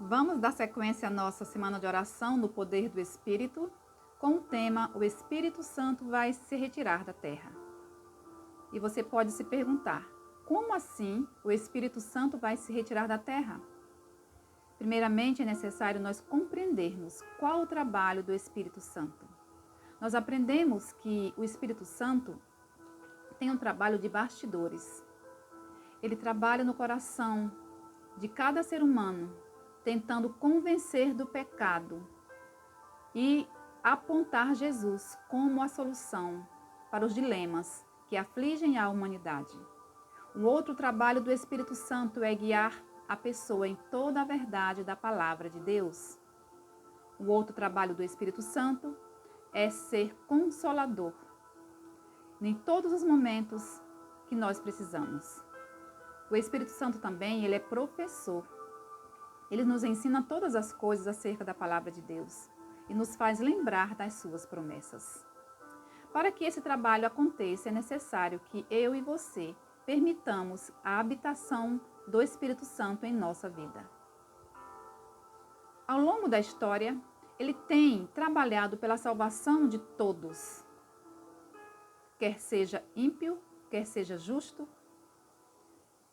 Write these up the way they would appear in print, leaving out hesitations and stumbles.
Vamos dar sequência à nossa semana de oração no poder do Espírito, com o tema O Espírito Santo vai se retirar da terra. E você pode se perguntar, como assim o Espírito Santo vai se retirar da terra? Primeiramente, é necessário nós compreendermos qual o trabalho do Espírito Santo. Nós aprendemos que o Espírito Santo tem um trabalho de bastidores. Ele trabalha no coração de cada ser humano, tentando convencer do pecado e apontar Jesus como a solução para os dilemas que afligem a humanidade. Um outro trabalho do Espírito Santo é guiar a pessoa em toda a verdade da palavra de Deus. O outro trabalho do Espírito Santo é ser consolador em todos os momentos que nós precisamos. O Espírito Santo também, ele é professor. Ele nos ensina todas as coisas acerca da palavra de Deus e nos faz lembrar das suas promessas. Para que esse trabalho aconteça, é necessário que eu e você permitamos a habitação do Espírito Santo em nossa vida. Ao longo da história, ele tem trabalhado pela salvação de todos, quer seja ímpio, quer seja justo.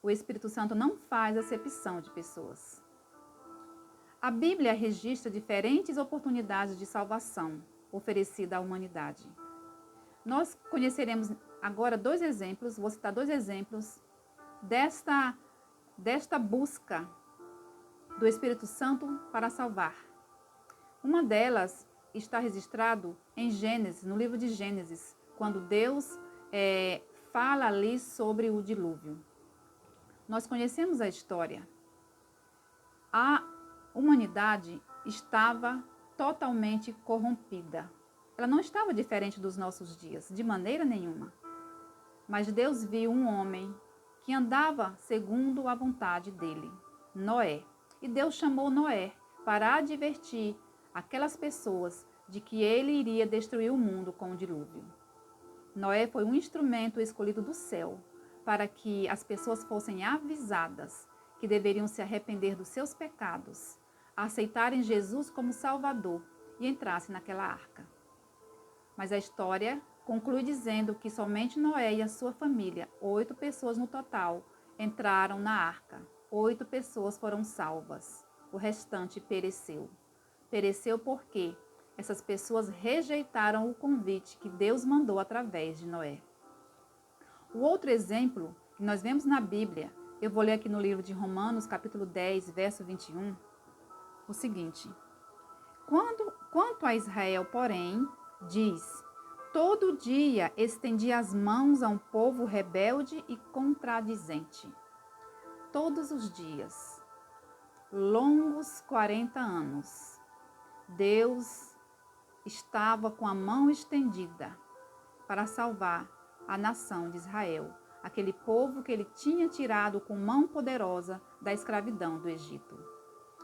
O Espírito Santo não faz acepção de pessoas. A Bíblia registra diferentes oportunidades de salvação oferecida à humanidade. Nós conheceremos agora dois exemplos, vou citar dois exemplos desta busca do Espírito Santo para salvar. Uma delas está registrado em Gênesis, no livro de Gênesis, quando Deus fala ali sobre o dilúvio. Nós conhecemos a história. A humanidade estava totalmente corrompida. Ela não estava diferente dos nossos dias, de maneira nenhuma. Mas Deus viu um homem que andava segundo a vontade dele, Noé. E Deus chamou Noé para advertir aquelas pessoas de que ele iria destruir o mundo com o dilúvio. Noé foi um instrumento escolhido do céu para que as pessoas fossem avisadas que deveriam se arrepender dos seus pecados, aceitarem Jesus como Salvador e entrassem naquela arca. Mas a história conclui dizendo que somente Noé e a sua família, 8 pessoas no total, entraram na arca. 8 pessoas foram salvas. O restante pereceu. Pereceu porque essas pessoas rejeitaram o convite que Deus mandou através de Noé. O outro exemplo que nós vemos na Bíblia, eu vou ler aqui no livro de Romanos, capítulo 10, verso 21, o seguinte: Quanto a Israel, porém, diz: todo dia estendi as mãos a um povo rebelde e contradizente. Todos os dias, longos 40 anos, Deus estava com a mão estendida para salvar a nação de Israel, aquele povo que ele tinha tirado com mão poderosa da escravidão do Egito.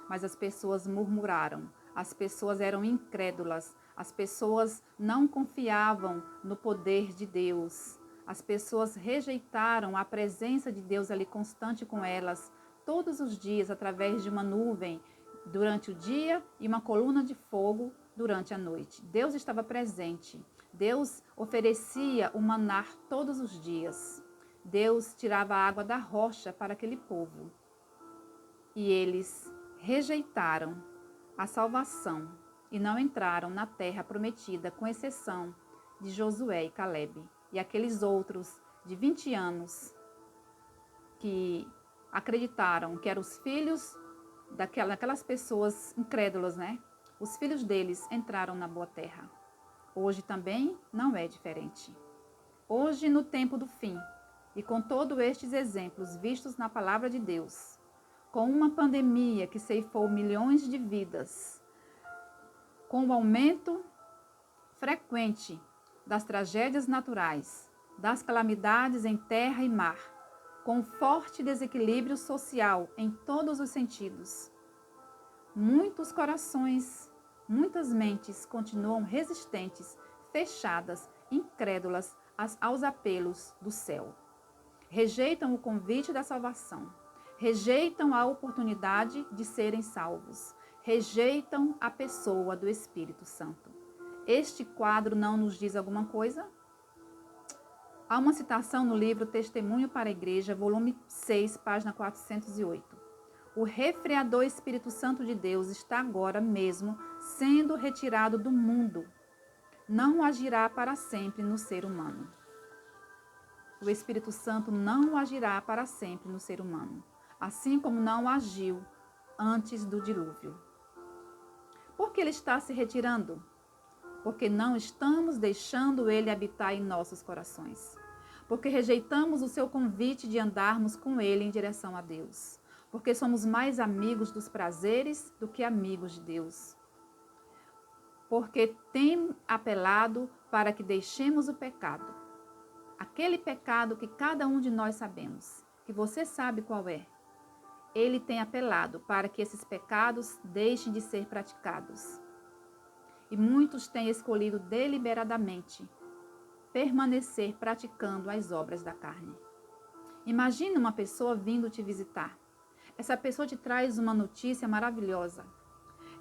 Mas as pessoas murmuraram, as pessoas eram incrédulas, as pessoas não confiavam no poder de Deus, as pessoas rejeitaram a presença de Deus ali constante com elas, todos os dias, através de uma nuvem durante o dia e uma coluna de fogo durante a noite. Deus estava presente. Deus oferecia o maná todos os dias. Deus tirava a água da rocha para aquele povo. E eles rejeitaram a salvação e não entraram na terra prometida, com exceção de Josué e Calebe e aqueles outros de 20 anos que acreditaram que eram os filhos daquelas pessoas incrédulas, né? Os filhos deles entraram na boa terra. Hoje também não é diferente. Hoje, no tempo do fim, e com todos estes exemplos vistos na palavra de Deus, com uma pandemia que ceifou milhões de vidas, com o aumento frequente das tragédias naturais, das calamidades em terra e mar, com forte desequilíbrio social em todos os sentidos, muitos corações, muitas mentes continuam resistentes, fechadas, incrédulas aos apelos do céu. Rejeitam o convite da salvação, rejeitam a oportunidade de serem salvos, rejeitam a pessoa do Espírito Santo. Este quadro não nos diz alguma coisa? Há uma citação no livro Testemunho para a Igreja, volume 6, página 408. O refreador Espírito Santo de Deus está agora mesmo sendo retirado do mundo. Não agirá para sempre no ser humano. O Espírito Santo não agirá para sempre no ser humano, assim como não agiu antes do dilúvio. Por que ele está se retirando? Porque não estamos deixando ele habitar em nossos corações. Porque rejeitamos o seu convite de andarmos com ele em direção a Deus. Porque somos mais amigos dos prazeres do que amigos de Deus. Porque tem apelado para que deixemos o pecado. Aquele pecado que cada um de nós sabemos, que você sabe qual é. Ele tem apelado para que esses pecados deixem de ser praticados. E muitos têm escolhido deliberadamente permanecer praticando as obras da carne. Imagine uma pessoa vindo te visitar. Essa pessoa te traz uma notícia maravilhosa.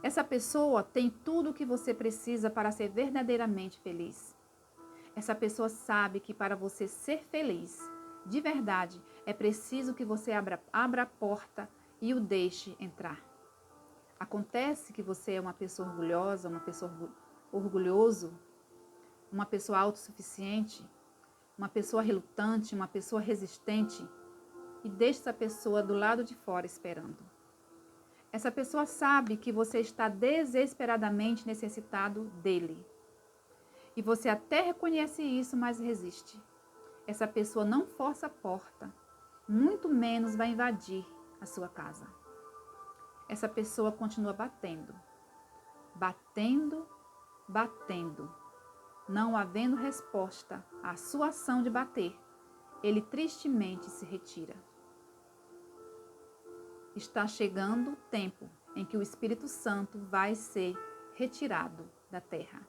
Essa pessoa tem tudo o que você precisa para ser verdadeiramente feliz. Essa pessoa sabe que para você ser feliz, de verdade, é preciso que você abra a porta e o deixe entrar. Acontece que você é uma pessoa orgulhosa, uma pessoa orgulhoso, uma pessoa autossuficiente, uma pessoa relutante, uma pessoa resistente, e deixa essa pessoa do lado de fora esperando. Essa pessoa sabe que você está desesperadamente necessitado dele. E você até reconhece isso, mas resiste. Essa pessoa não força a porta, muito menos vai invadir a sua casa. Essa pessoa continua batendo, batendo, batendo. Não havendo resposta à sua ação de bater, ele tristemente se retira. Está chegando o tempo em que o Espírito Santo vai ser retirado da terra.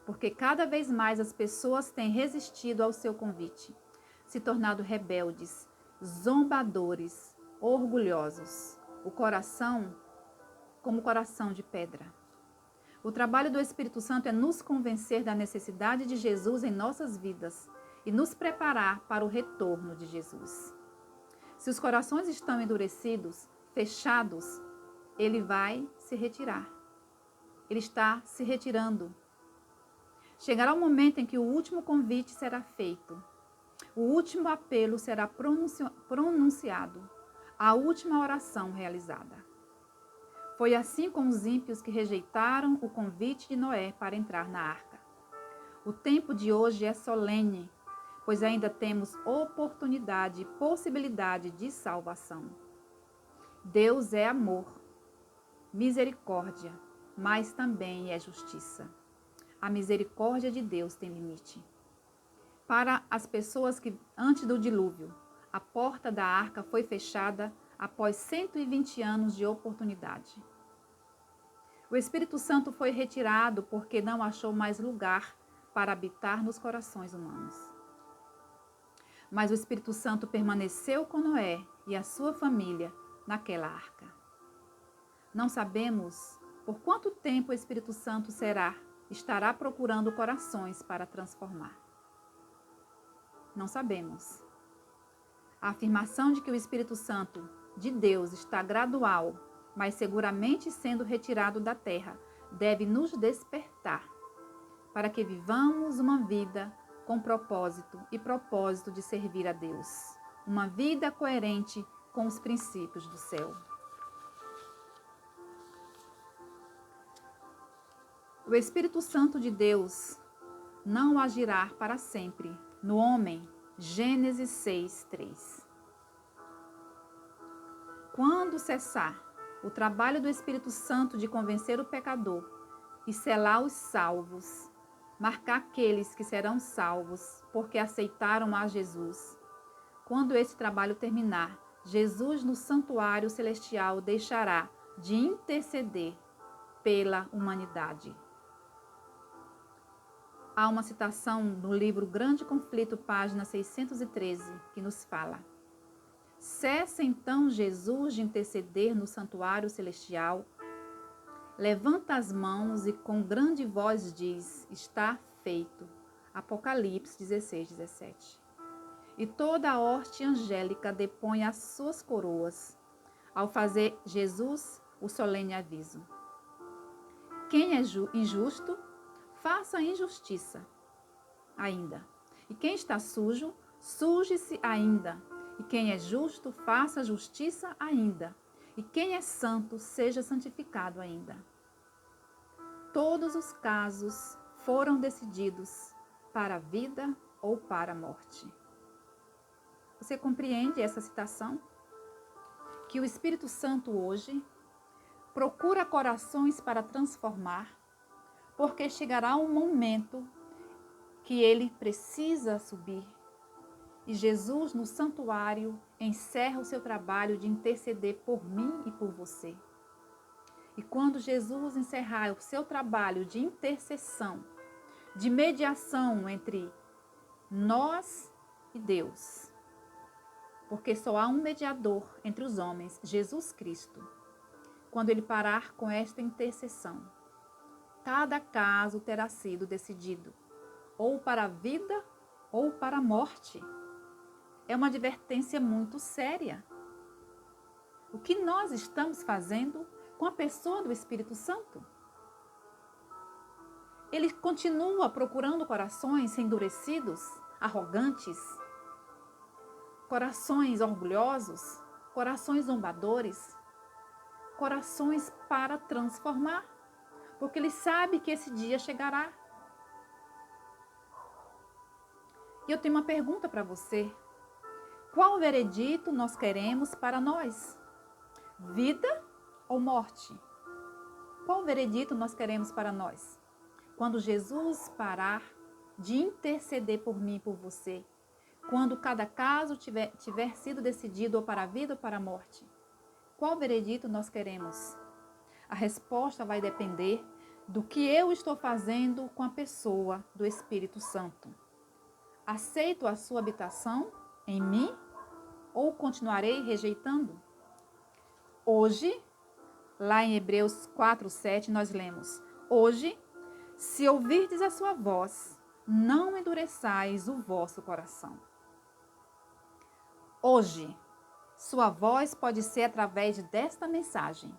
Porque cada vez mais as pessoas têm resistido ao seu convite, se tornado rebeldes, zombadores, orgulhosos, o coração como coração de pedra. O trabalho do Espírito Santo é nos convencer da necessidade de Jesus em nossas vidas e nos preparar para o retorno de Jesus. Se os corações estão endurecidos, fechados, ele vai se retirar. Ele está se retirando. Chegará o momento em que o último convite será feito. O último apelo será pronunciado. A última oração realizada. Foi assim com os ímpios que rejeitaram o convite de Noé para entrar na arca. O tempo de hoje é solene, pois ainda temos oportunidade e possibilidade de salvação. Deus é amor, misericórdia, mas também é justiça. A misericórdia de Deus tem limite. Para as pessoas que, antes do dilúvio, a porta da arca foi fechada após 120 anos de oportunidade. O Espírito Santo foi retirado porque não achou mais lugar para habitar nos corações humanos. Mas o Espírito Santo permaneceu com Noé e a sua família naquela arca. Não sabemos por quanto tempo o Espírito Santo estará procurando corações para transformar. Não sabemos. A afirmação de que o Espírito Santo de Deus está gradual, mas seguramente sendo retirado da terra, deve nos despertar para que vivamos uma vida com propósito de servir a Deus. Uma vida coerente com os princípios do céu. O Espírito Santo de Deus não agirá para sempre no homem. Gênesis 6:3. Quando cessar o trabalho do Espírito Santo de convencer o pecador e selar os salvos, marcar aqueles que serão salvos porque aceitaram a Jesus. Quando esse trabalho terminar, Jesus no santuário celestial deixará de interceder pela humanidade. Há uma citação no livro Grande Conflito, página 613, que nos fala: Cessa então Jesus de interceder no santuário celestial, levanta as mãos e com grande voz diz: está feito. Apocalipse 16, 17. E toda a horte angélica depõe as suas coroas, ao fazer Jesus o solene aviso. Quem é injusto, faça a injustiça ainda. E quem está sujo, suje-se ainda. E quem é justo, faça a justiça ainda. E quem é santo, seja santificado ainda. Todos os casos foram decididos para a vida ou para a morte. Você compreende essa citação? Que o Espírito Santo hoje procura corações para transformar, porque chegará um momento que ele precisa subir. E Jesus, no santuário, encerra o seu trabalho de interceder por mim e por você. E quando Jesus encerrar o seu trabalho de intercessão, de mediação entre nós e Deus, porque só há um mediador entre os homens, Jesus Cristo. Quando ele parar com esta intercessão, cada caso terá sido decidido, ou para a vida ou para a morte. É uma advertência muito séria. O que nós estamos fazendo com a pessoa do Espírito Santo? Ele continua procurando corações endurecidos, arrogantes, corações orgulhosos, corações zombadores, corações para transformar, porque ele sabe que esse dia chegará. E eu tenho uma pergunta para você. Qual veredito nós queremos para nós? Vida ou morte? Qual veredito nós queremos para nós? Quando Jesus parar de interceder por mim e por você, quando cada caso tiver sido decidido ou para a vida ou para a morte, qual veredito nós queremos? A resposta vai depender do que eu estou fazendo com a pessoa do Espírito Santo. Aceito a sua habitação em mim ou continuarei rejeitando? Hoje, lá em Hebreus 4:7, nós lemos: hoje, se ouvirdes a sua voz, não endureçais o vosso coração. Hoje, sua voz pode ser através desta mensagem.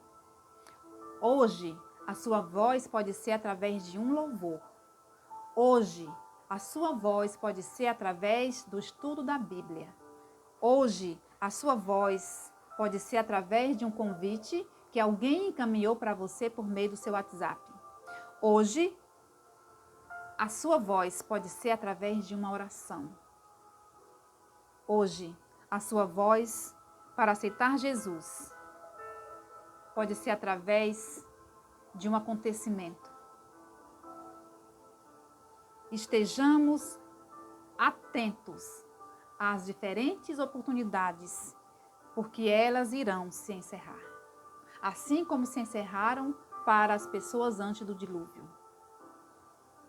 Hoje, a sua voz pode ser através de um louvor. Hoje, a sua voz pode ser através do estudo da Bíblia. Hoje, a sua voz pode ser através de um convite que alguém encaminhou para você por meio do seu WhatsApp. Hoje, a sua voz pode ser através de uma oração. Hoje, a sua voz para aceitar Jesus pode ser através de um acontecimento. Estejamos atentos às diferentes oportunidades, porque elas irão se encerrar. Assim como se encerraram para as pessoas antes do dilúvio.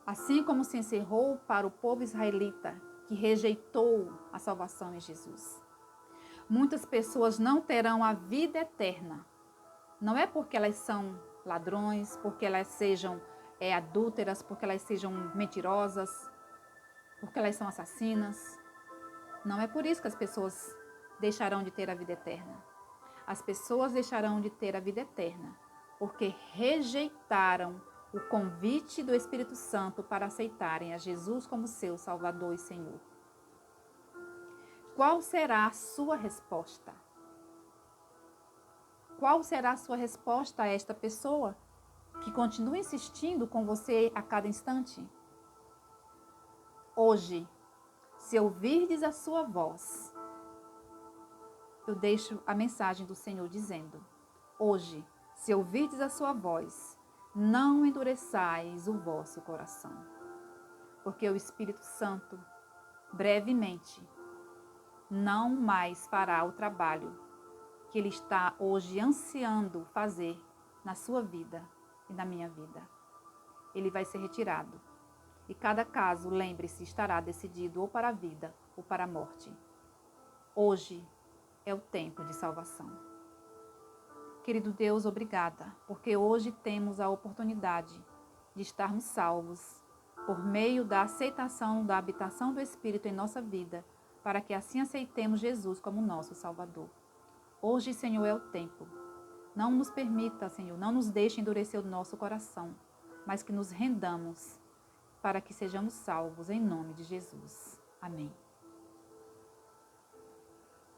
Assim como se encerrou para o povo israelita, que rejeitou a salvação em Jesus. Muitas pessoas não terão a vida eterna. Não é porque elas são ladrões, porque elas sejam adúlteras, porque elas sejam mentirosas, porque elas são assassinas. Não é por isso que as pessoas deixarão de ter a vida eterna. As pessoas deixarão de ter a vida eterna porque rejeitaram o convite do Espírito Santo para aceitarem a Jesus como seu Salvador e Senhor. Qual será a sua resposta? Qual será a sua resposta a esta pessoa que continua insistindo com você a cada instante? Hoje, se ouvirdes a sua voz, eu deixo a mensagem do Senhor dizendo: hoje, se ouvirdes a sua voz, não endureçais o vosso coração. Porque o Espírito Santo, brevemente, não mais fará o trabalho que ele está hoje ansiando fazer na sua vida e na minha vida. Ele vai ser retirado. E cada caso, lembre-se, estará decidido ou para a vida ou para a morte. Hoje é o tempo de salvação. Querido Deus, obrigada, porque hoje temos a oportunidade de estarmos salvos por meio da aceitação da habitação do Espírito em nossa vida, para que assim aceitemos Jesus como nosso Salvador. Hoje, Senhor, é o tempo. Não nos permita, Senhor, não nos deixe endurecer o nosso coração, mas que nos rendamos para que sejamos salvos em nome de Jesus. Amém.